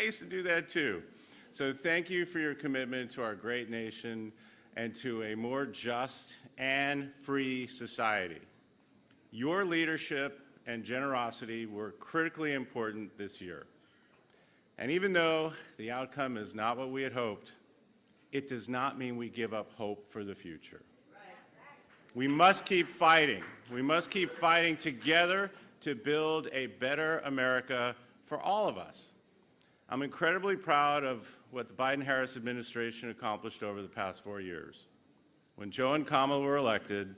used to do that too. So thank you for your commitment to our great nation and to a more just and free society. Your leadership and generosity were critically important this year. And even though the outcome is not what we had hoped, it does not mean we give up hope for the future. We must keep fighting. We must keep fighting together to build a better America for all of us. I'm incredibly proud of what the Biden-Harris administration accomplished over the past 4 years. When Joe and Kamala were elected,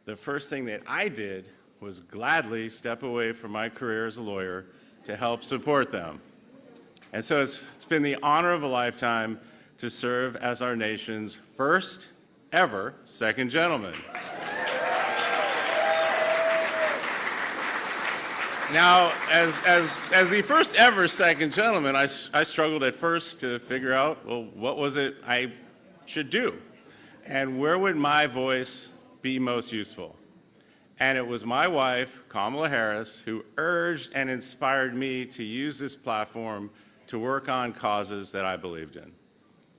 the first thing that I did was gladly step away from my career as a lawyer to help support them. And so it's been the honor of a lifetime to serve as our nation's first ever second gentleman. Now, as the first ever second gentleman, I struggled at first to figure out, well, what was it I should do? And where would my voice be most useful? And it was my wife, Kamala Harris, who urged and inspired me to use this platform to work on causes that I believed in.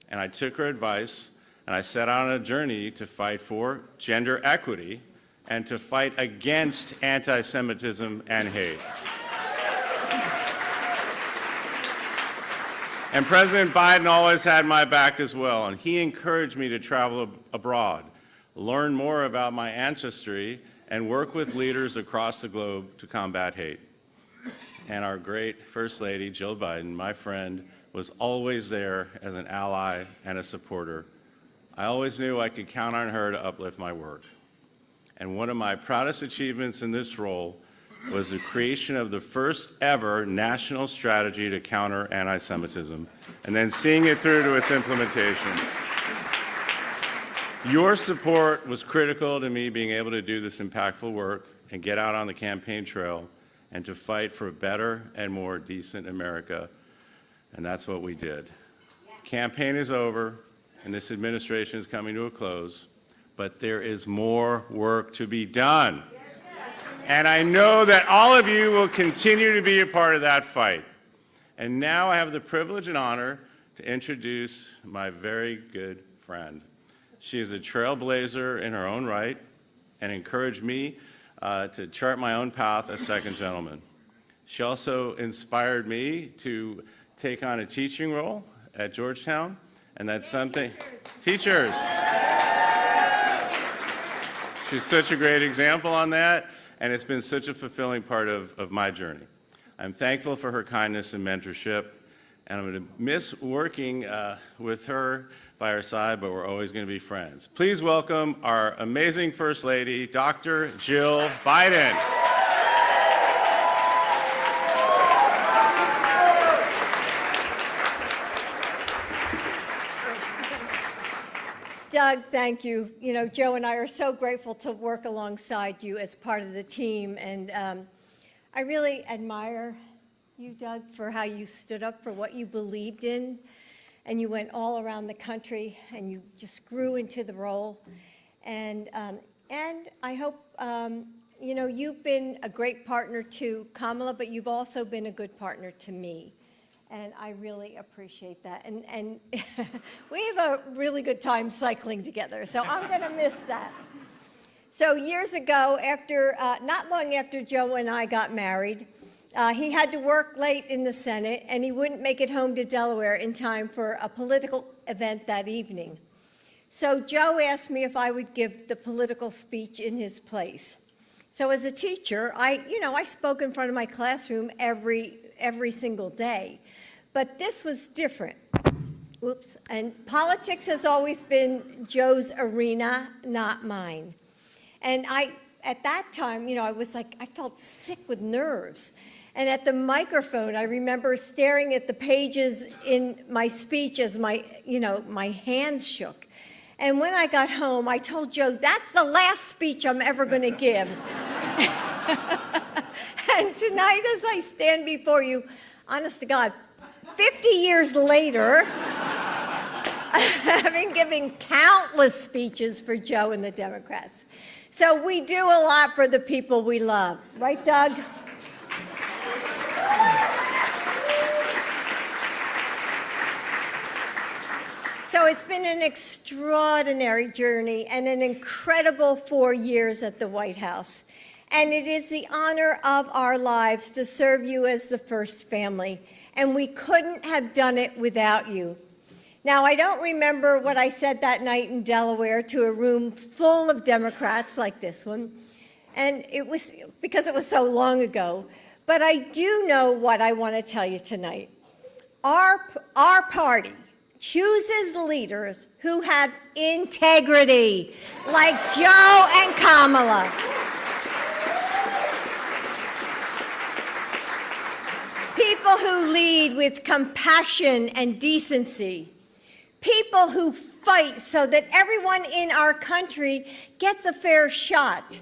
And I took her advice, and I set out on a journey to fight for gender equity and to fight against anti-Semitism and hate. And President Biden always had my back as well, and he encouraged me to travel abroad, learn more about my ancestry, and work with leaders across the globe to combat hate. And our great First Lady, Jill Biden, my friend, was always there as an ally and a supporter. I always knew I could count on her to uplift my work. And one of my proudest achievements in this role was the creation of the first ever national strategy to counter anti-Semitism, and then seeing it through to its implementation. Your support was critical to me being able to do this impactful work and get out on the campaign trail and to fight for a better and more decent America. And that's what we did. Campaign is over, and this administration is coming to a close, but there is more work to be done. And I know that all of you will continue to be a part of that fight. And now I have the privilege and honor to introduce my very good friend. She is a trailblazer in her own right and encouraged me to chart my own path as second gentleman. She also inspired me to take on a teaching role at Georgetown, and that's something. Teachers. She's such a great example on that, and it's been such a fulfilling part of my journey. I'm thankful for her kindness and mentorship, and I'm going to miss working with her by our side, but we're always going to be friends. Please welcome our amazing First Lady, Dr. Jill Biden. Doug, thank you. You know, Joe and I are so grateful to work alongside you as part of the team, and I really admire you, Doug, for how you stood up for what you believed in, and you went all around the country, and you just grew into the role. And I hope, you know, you've been a great partner to Kamala, but you've also been a good partner to me. And I really appreciate that. And we have a really good time cycling together, so I'm going to miss that. So years ago, after, not long after Joe and I got married, he had to work late in the Senate, and he wouldn't make it home to Delaware in time for a political event that evening. So Joe asked me if I would give the political speech in his place. So as a teacher, I spoke in front of my classroom every single day. But this was different. Whoops. And politics has always been Joe's arena, not mine. And at that time, you know, I felt sick with nerves. And at the microphone, I remember staring at the pages in my speech as my hands shook. And when I got home, I told Joe, that's the last speech I'm ever going to give. And tonight, as I stand before you, honest to God, 50 years later, having given countless speeches for Joe and the Democrats. So we do a lot for the people we love. Right, Doug? So it's been an extraordinary journey and an incredible 4 years at the White House. And it is the honor of our lives to serve you as the first family. And we couldn't have done it without you. Now, I don't remember what I said that night in Delaware to a room full of Democrats like this one. And it was because it was so long ago. But I do know what I want to tell you tonight. Our party chooses leaders who have integrity, like Joe and Kamala. People who lead with compassion and decency. People who fight so that everyone in our country gets a fair shot.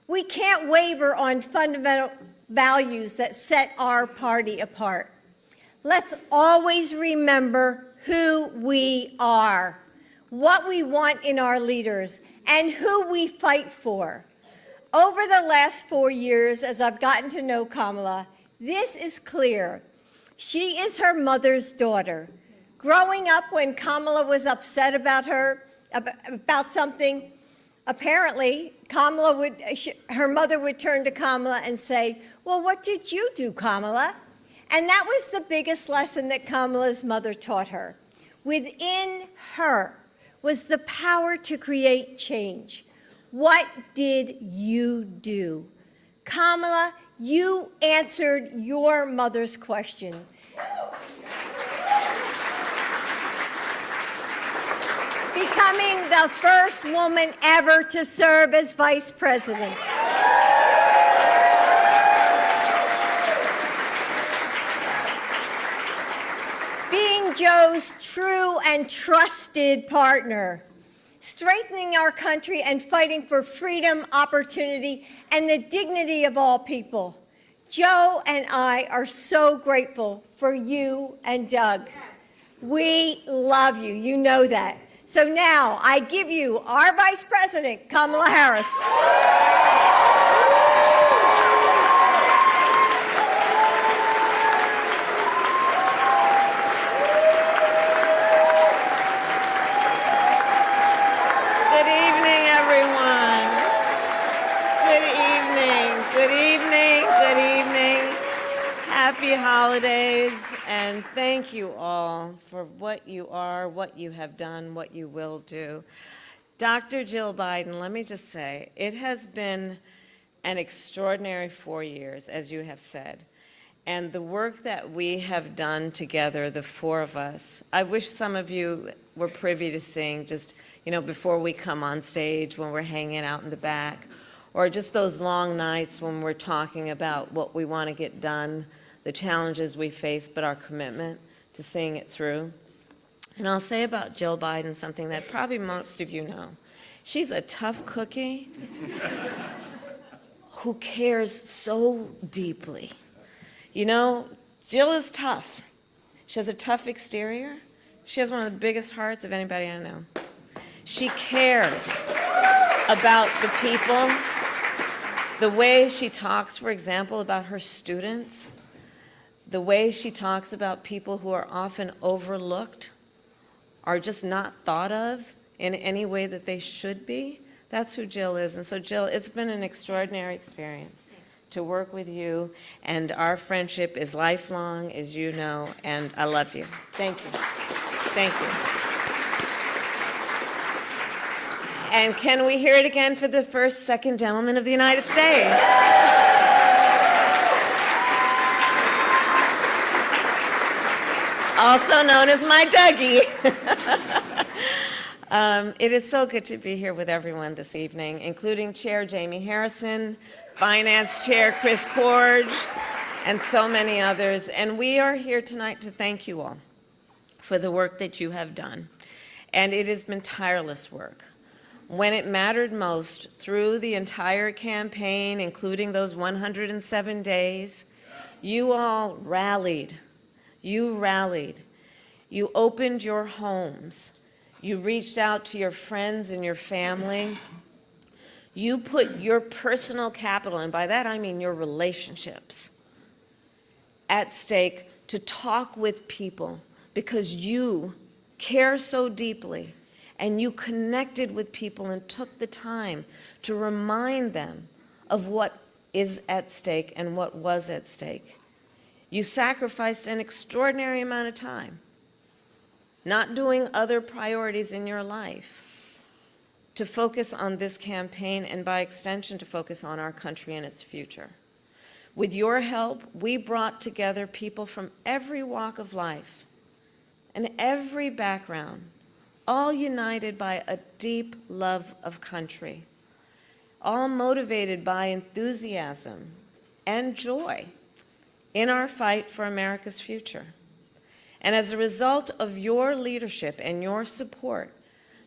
We can't waver on fundamental values that set our party apart. Let's always remember who we are, what we want in our leaders, and who we fight for. Over the last 4 years, as I've gotten to know Kamala, this is clear. She is her mother's daughter. Growing up, when Kamala was upset about something, apparently her mother would turn to Kamala and say, "Well, what did you do, Kamala?" And that was the biggest lesson that Kamala's mother taught her. Within her was the power to create change. What did you do? Kamala, you answered your mother's question. Becoming the first woman ever to serve as vice president. Being Joe's true and trusted partner. Strengthening our country and fighting for freedom, opportunity, and the dignity of all people. Joe and I are so grateful for you and Doug. We love you. You know that. So now I give you our Vice President, Kamala Harris. Good evening, everyone. Good evening. Good evening. Good evening. Happy holidays. And thank you all for what you are, what you have done, what you will do. Dr. Jill Biden, let me just say, it has been an extraordinary 4 years, as you have said. And the work that we have done together, the four of us, I wish some of you were privy to seeing just, before we come on stage, when we're hanging out in the back, or just those long nights when we're talking about what we want to get done, the challenges we face, but our commitment to seeing it through. And I'll say about Jill Biden something that probably most of you know. She's a tough cookie who cares so deeply. Jill is tough. She has a tough exterior. She has one of the biggest hearts of anybody I know. She cares about the people. The way she talks, for example, about her students, the way she talks about people who are often overlooked, are just not thought of in any way that they should be, that's who Jill is. And so, Jill, it's been an extraordinary experience to work with you, and our friendship is lifelong, as you know, and I love you. Thank you. Thank you. And can we hear it again for the first, second gentleman of the United States? Also known as my Dougie. It is so good to be here with everyone this evening, including Chair Jamie Harrison, Finance Chair Chris Corge, and so many others. And we are here tonight to thank you all for the work that you have done. And it has been tireless work. When it mattered most, through the entire campaign, including those 107 days, you all rallied. You rallied. You opened your homes. You reached out to your friends and your family. You put your personal capital, and by that I mean your relationships, at stake to talk with people because you care so deeply, and you connected with people and took the time to remind them of what is at stake and what was at stake. You sacrificed an extraordinary amount of time, not doing other priorities in your life, to focus on this campaign and by extension to focus on our country and its future. With your help, we brought together people from every walk of life and every background, all united by a deep love of country, all motivated by enthusiasm and joy in our fight for America's future. And as a result of your leadership and your support,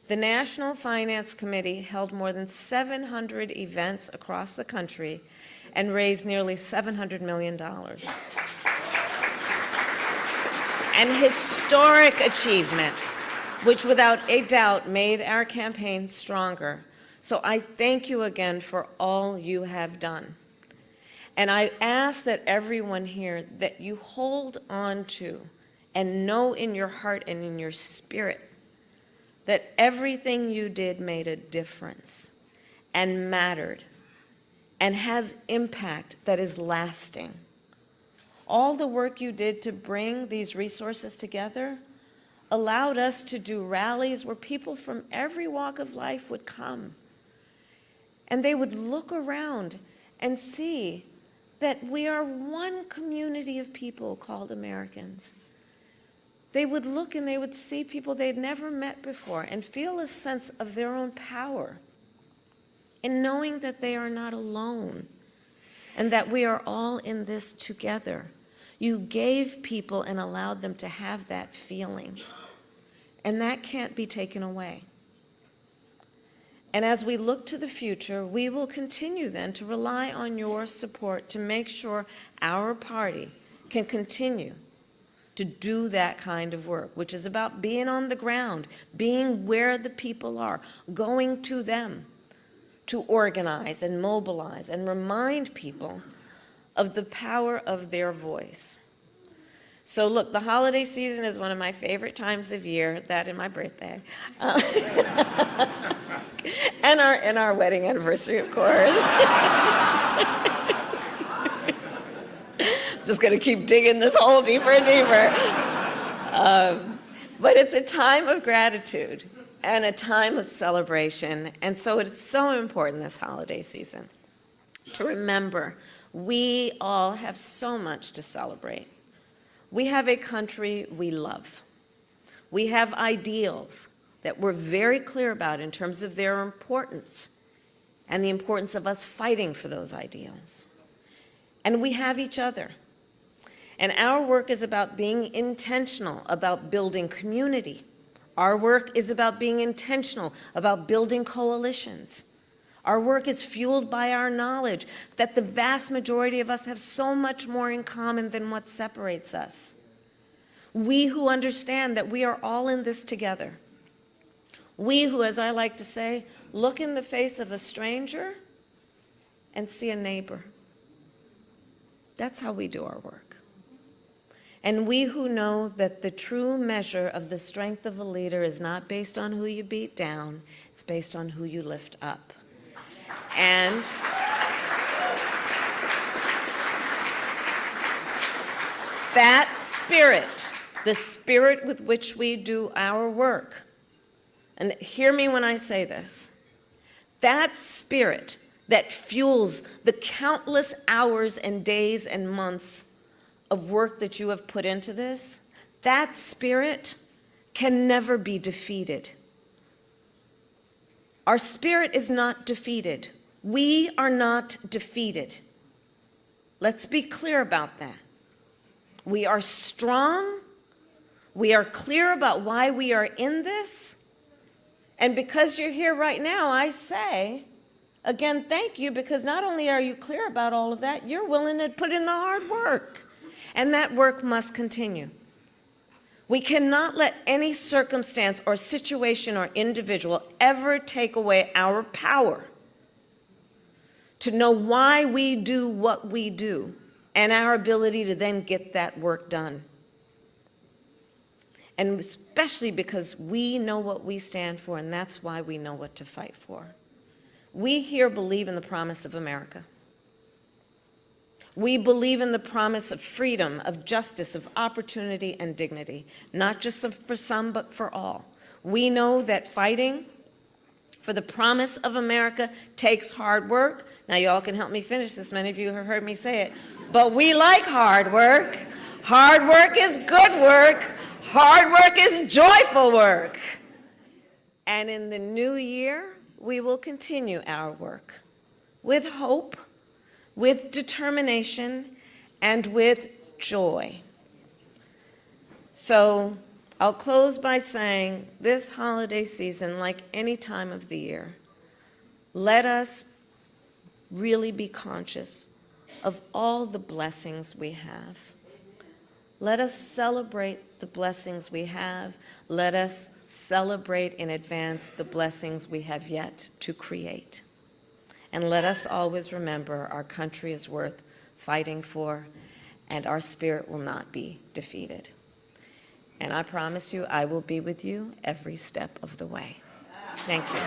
the National Finance Committee held more than 700 events across the country and raised nearly $700 million. An historic achievement, which without a doubt made our campaign stronger. So I thank you again for all you have done. And I ask that everyone here, that you hold on to and know in your heart and in your spirit that everything you did made a difference and mattered and has impact that is lasting. All the work you did to bring these resources together allowed us to do rallies where people from every walk of life would come. And they would look around and see that we are one community of people called Americans. They would look and they would see people they'd never met before and feel a sense of their own power in knowing that they are not alone and that we are all in this together. You gave people and allowed them to have that feeling, and that can't be taken away. And as we look to the future, we will continue then to rely on your support to make sure our party can continue to do that kind of work, which is about being on the ground, being where the people are, going to them to organize and mobilize and remind people of the power of their voice. So look, the holiday season is one of my favorite times of year, that and my birthday. And our wedding anniversary, of course. Just going to keep digging this hole deeper and deeper. But it's a time of gratitude and a time of celebration. And so it's so important this holiday season to remember we all have so much to celebrate. We have a country we love. We have ideals that we're very clear about in terms of their importance and the importance of us fighting for those ideals. And we have each other. And our work is about being intentional about building community. Our work is about being intentional about building coalitions. Our work is fueled by our knowledge that the vast majority of us have so much more in common than what separates us. We who understand that we are all in this together. We who, as I like to say, look in the face of a stranger and see a neighbor. That's how we do our work. And we who know that the true measure of the strength of a leader is not based on who you beat down, it's based on who you lift up. And that spirit, the spirit with which we do our work, and hear me when I say this, that spirit that fuels the countless hours and days and months of work that you have put into this, that spirit can never be defeated. Our spirit is not defeated. We are not defeated. Let's be clear about that. We are strong. We are clear about why we are in this. And because you're here right now, I say, again, thank you, because not only are you clear about all of that, you're willing to put in the hard work. And that work must continue. We cannot let any circumstance or situation or individual ever take away our power to know why we do what we do and our ability to then get that work done. and especially because we know what we stand for, and that's why we know what to fight for. We here believe in the promise of America. We believe in the promise of freedom, of justice, of opportunity and dignity, not just for some, but for all. We know that fighting for the promise of America takes hard work. Now, you all can help me finish this. Many of you have heard me say it. But we like hard work. Hard work is good work. Hard work is joyful work. And in the new year, we will continue our work with hope, with determination, and with joy. So I'll close by saying this holiday season, like any time of the year, let us really be conscious of all the blessings we have. Let us celebrate the blessings we have. Let us celebrate in advance the blessings we have yet to create. And let us always remember our country is worth fighting for, and our spirit will not be defeated. And I promise you, I will be with you every step of the way. Thank you.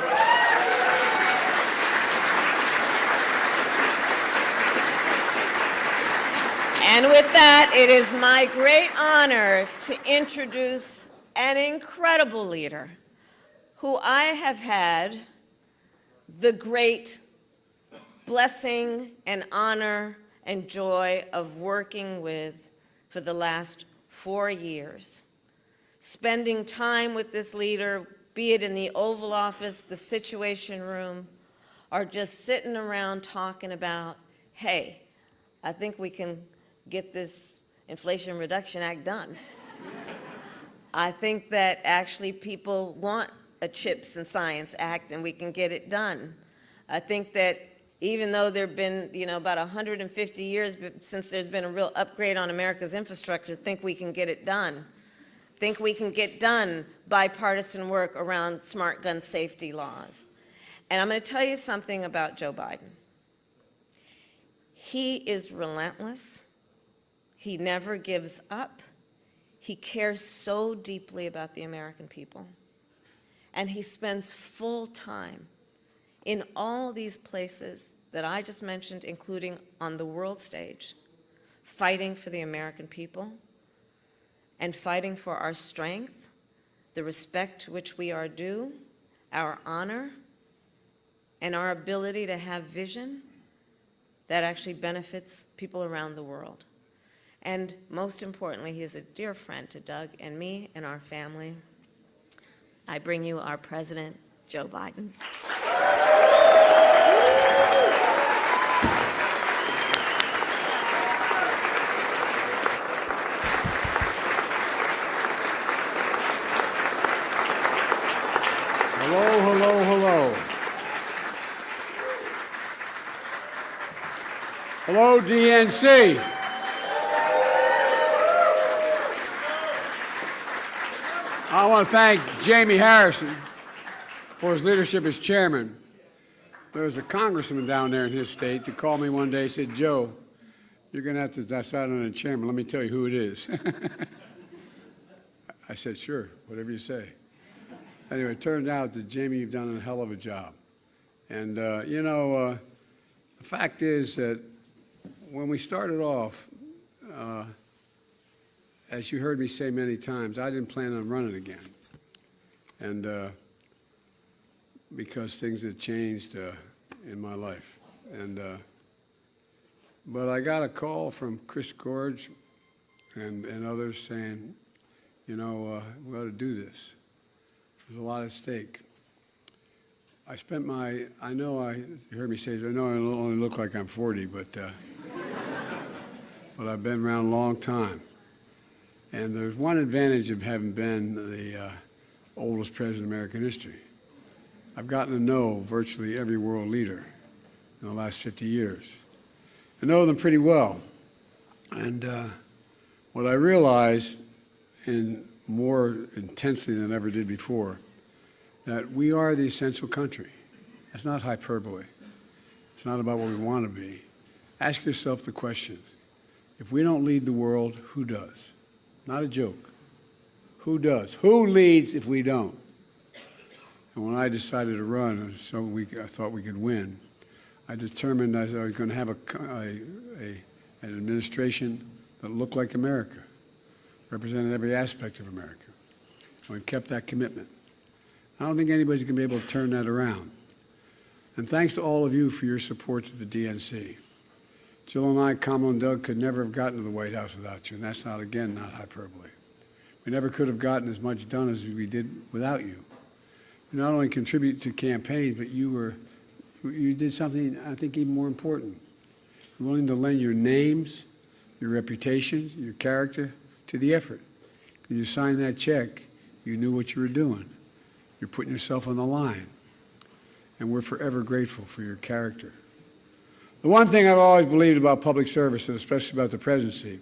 And with that, it is my great honor to introduce an incredible leader who I have had the great blessing and honor and joy of working with for the last 4 years. Spending time with this leader, be it in the Oval Office, the Situation Room, or just sitting around talking about, hey, I think we can get this Inflation Reduction Act done. I think that actually people want a CHIPS and Science Act and we can get it done. I think that even though there have been, about 150 years since there's been a real upgrade on America's infrastructure, I think we can get it done. Think we can get done bipartisan work around smart gun safety laws. And I'm going to tell you something about Joe Biden. He is relentless. He never gives up. He cares so deeply about the American people. And he spends full time in all these places that I just mentioned, including on the world stage, fighting for the American people and fighting for our strength, the respect to which we are due, our honor, and our ability to have vision that actually benefits people around the world. And most importantly, he is a dear friend to Doug and me and our family. I bring you our President, Joe Biden. Hello, hello, hello. Hello, DNC. I want to thank Jamie Harrison for his leadership as chairman. There was a congressman down there in his state that called me one day and said, Joe, you're going to have to decide on a chairman. Let me tell you who it is. I said, sure, whatever you say. Anyway, it turned out that, Jamie, you've done a hell of a job. And, the fact is that when we started off, as you heard me say many times, I didn't plan on running again. And because things had changed in my life. And but I got a call from Chris Gorge and others saying, we ought to do this. There's a lot at stake. I spent you heard me say, I know I only look like I'm 40, but I've been around a long time. And there's one advantage of having been the oldest president in American history. I've gotten to know virtually every world leader in the last 50 years. I know them pretty well. And what I realized more intensely than I ever did before, that we are the essential country. That's not hyperbole. It's not about what we want to be. Ask yourself the question, if we don't lead the world, who does? Not a joke. Who does? Who leads if we don't? And when I decided to run, I thought we could win, I determined I was going to have an administration that looked like America, represented every aspect of America. And we kept that commitment. I don't think anybody's going to be able to turn that around. And thanks to all of you for your support to the DNC. Jill and I, Kamala and Doug, could never have gotten to the White House without you, and that's not, again, not hyperbole. We never could have gotten as much done as we did without you. You not only contribute to campaigns, but you did something, I think, even more important. You're willing to lend your names, your reputation, your character to the effort. When you signed that check, you knew what you were doing. You're putting yourself on the line. And we're forever grateful for your character. The one thing I've always believed about public service, and especially about the presidency,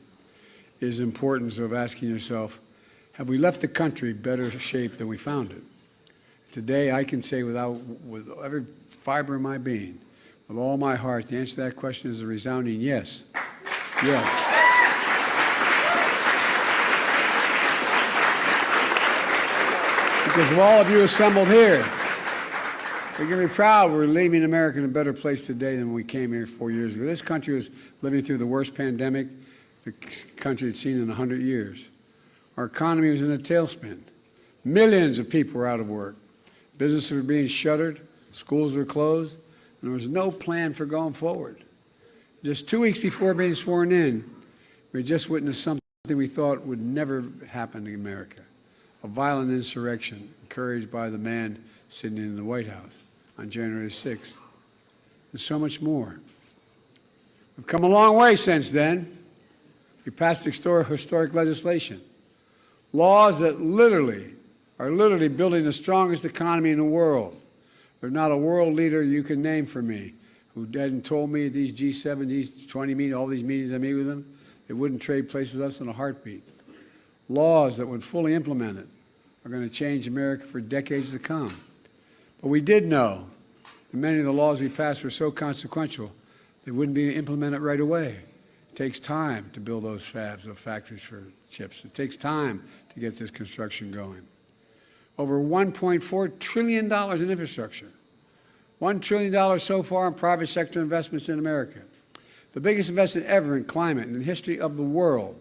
is the importance of asking yourself, have we left the country better shape than we found it? Today, I can say with every fiber of my being, with all my heart, the answer to that question is a resounding yes. Yes. Because of all of you assembled here, we can be proud we're leaving America in a better place today than when we came here 4 years ago. This country was living through the worst pandemic the country had seen in 100 years. Our economy was in a tailspin. Millions of people were out of work. Businesses were being shuttered. Schools were closed. And there was no plan for going forward. Just 2 weeks before being sworn in, we had just witnessed something we thought would never happen in America. A violent insurrection encouraged by the man sitting in the White House on January 6th. And so much more. We've come a long way since then. We passed historic legislation. Laws that are literally building the strongest economy in the world. There's not a world leader you can name for me who hadn't told me at these G7, these 20 meetings, all these meetings I meet with them, they wouldn't trade places with us in a heartbeat. Laws that, when fully implemented, are going to change America for decades to come. But we did know that many of the laws we passed were so consequential, they wouldn't be implemented right away. It takes time to build those fabs, those factories for chips. It takes time to get this construction going. Over $1.4 trillion in infrastructure. $1 trillion so far in private sector investments in America. The biggest investment ever in climate in the history of the world.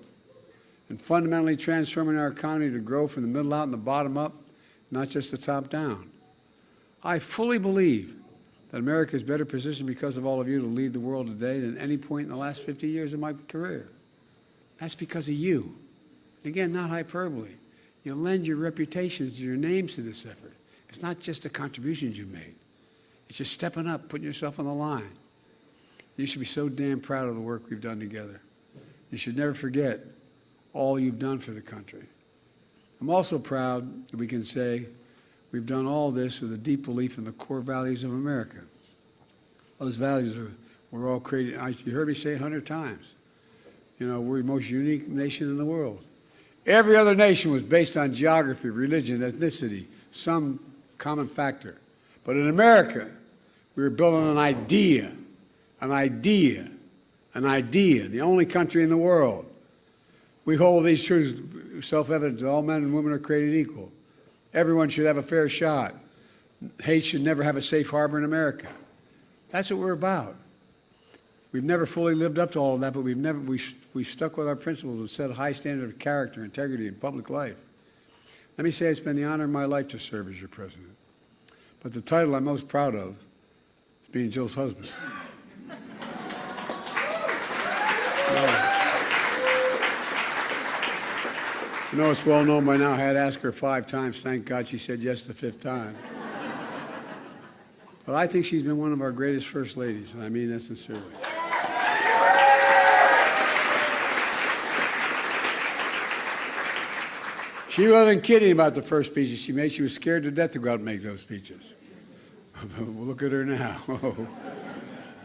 And fundamentally transforming our economy to grow from the middle out and the bottom up, not just the top down. I fully believe that America is better positioned because of all of you to lead the world today than any point in the last 50 years of my career. That's because of you. Again, not hyperbole. You lend your reputations, your names to this effort. It's not just the contributions you made. It's just stepping up, putting yourself on the line. You should be so damn proud of the work we've done together. You should never forget all you've done for the country. I'm also proud that we can say we've done all this with a deep belief in the core values of America. Those values were all created, you heard me say it 100 times. You know, we're the most unique nation in the world. Every other nation was based on geography, religion, ethnicity, some common factor. But in America, we were built on an idea, the only country in the world. We hold these truths self-evident that all men and women are created equal. Everyone should have a fair shot. Hate should never have a safe harbor in America. That's what we're about. We've never fully lived up to all of that, but we stuck with our principles and set a high standard of character, integrity, in public life. Let me say it's been the honor of my life to serve as your president. But the title I'm most proud of is being Jill's husband. You know, it's well known by now, I had to ask her 5 times. Thank God she said yes the 5th time. But I think she's been one of our greatest first ladies, and I mean that sincerely. She wasn't kidding about the first speeches she made. She was scared to death to go out and make those speeches. Well, look at her now.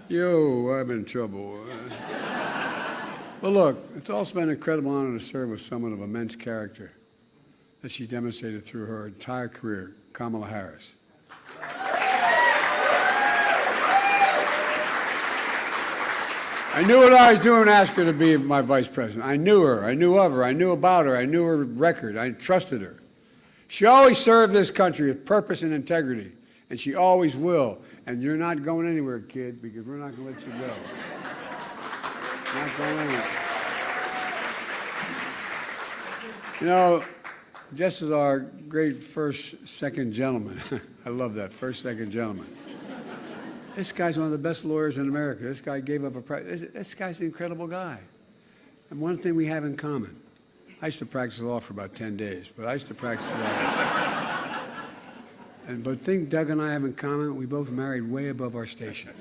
Yo, I'm in trouble. Well, look, it's also been an incredible honor to serve with someone of immense character that she demonstrated through her entire career, Kamala Harris. I knew what I was doing to ask her to be my vice president. I knew her. I knew of her. I knew about her. I knew her record. I trusted her. She always served this country with purpose and integrity, and she always will. And you're not going anywhere, kid, because we're not going to let you go. Not going anywhere. You know, just as our great second gentleman, I love that, second gentleman. This guy's one of the best lawyers in America. This guy gave up this guy's an incredible guy. And one thing we have in common, I used to practice law for about 10 days, but I used to practice law. But the thing Doug and I have in common, we both married way above our station.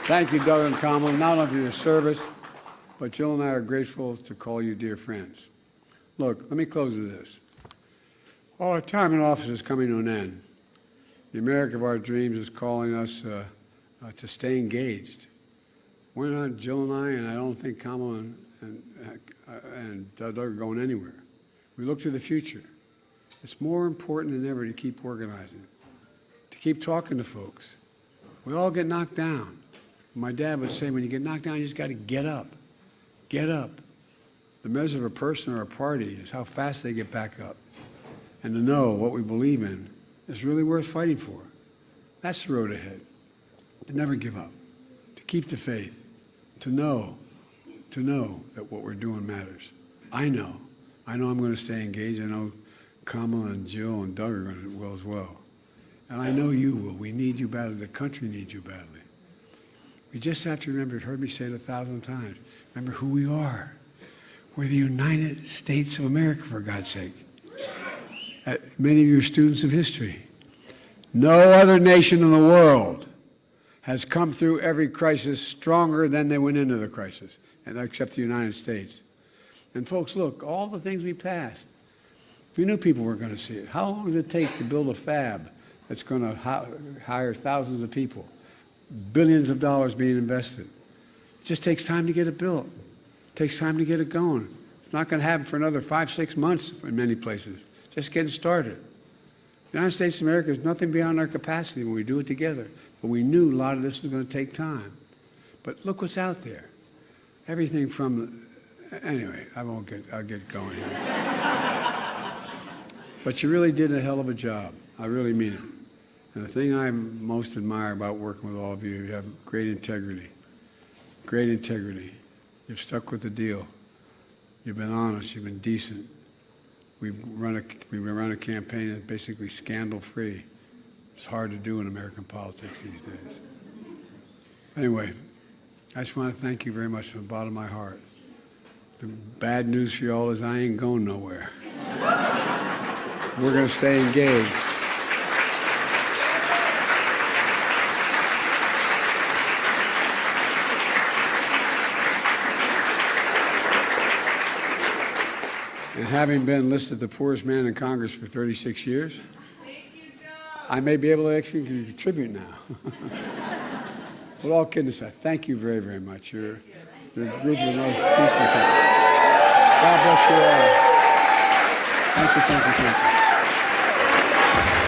Thank you, Doug and Kamala, not only for your service, but Jill and I are grateful to call you dear friends. Look, let me close with this. While our time in office is coming to an end, the America of our dreams is calling us to stay engaged. We're not, Jill and I don't think Kamala and Doug are going anywhere. We look to the future. It's more important than ever to keep organizing, to keep talking to folks. We all get knocked down. My dad would say, when you get knocked down, you just got to get up. Get up. The measure of a person or a party is how fast they get back up. And to know what we believe in is really worth fighting for. That's the road ahead. To never give up. To keep the faith. To know that what we're doing matters. I know I'm going to stay engaged. I know Kamala and Jill and Doug are going to will as well. And I know you will. We need you badly. The country needs you badly. We just have to remember, you've heard me say it 1,000 times, remember who we are. We're the United States of America, for God's sake. Many of you are students of history. No other nation in the world has come through every crisis stronger than they went into the crisis, and except the United States. And folks, look, all the things we passed, we knew people weren't going to see it. How long does it take to build a fab that's going to hire thousands of people? Billions of dollars being invested. It just takes time to get it built. It takes time to get it going. It's not going to happen for another 5-6 months in many places. Just getting started. The United States of America is nothing beyond our capacity when we do it together. But we knew a lot of this was going to take time. But look what's out there. Everything from anyway, I'll get going here. But you really did a hell of a job. I really mean it. And the thing I most admire about working with all of you have great integrity. Great integrity. You've stuck with the deal. You've been honest. You've been decent. We've run a campaign that's basically scandal-free. It's hard to do in American politics these days. Anyway, I just want to thank you very much from the bottom of my heart. The bad news for you all is I ain't going nowhere. We're going to stay engaged. And having been listed the poorest man in Congress for 36 years, I may be able to actually contribute now. But all kidding aside, thank you very, very much. You're a group of the most decent people. God bless you all. Thank you, thank you, thank you.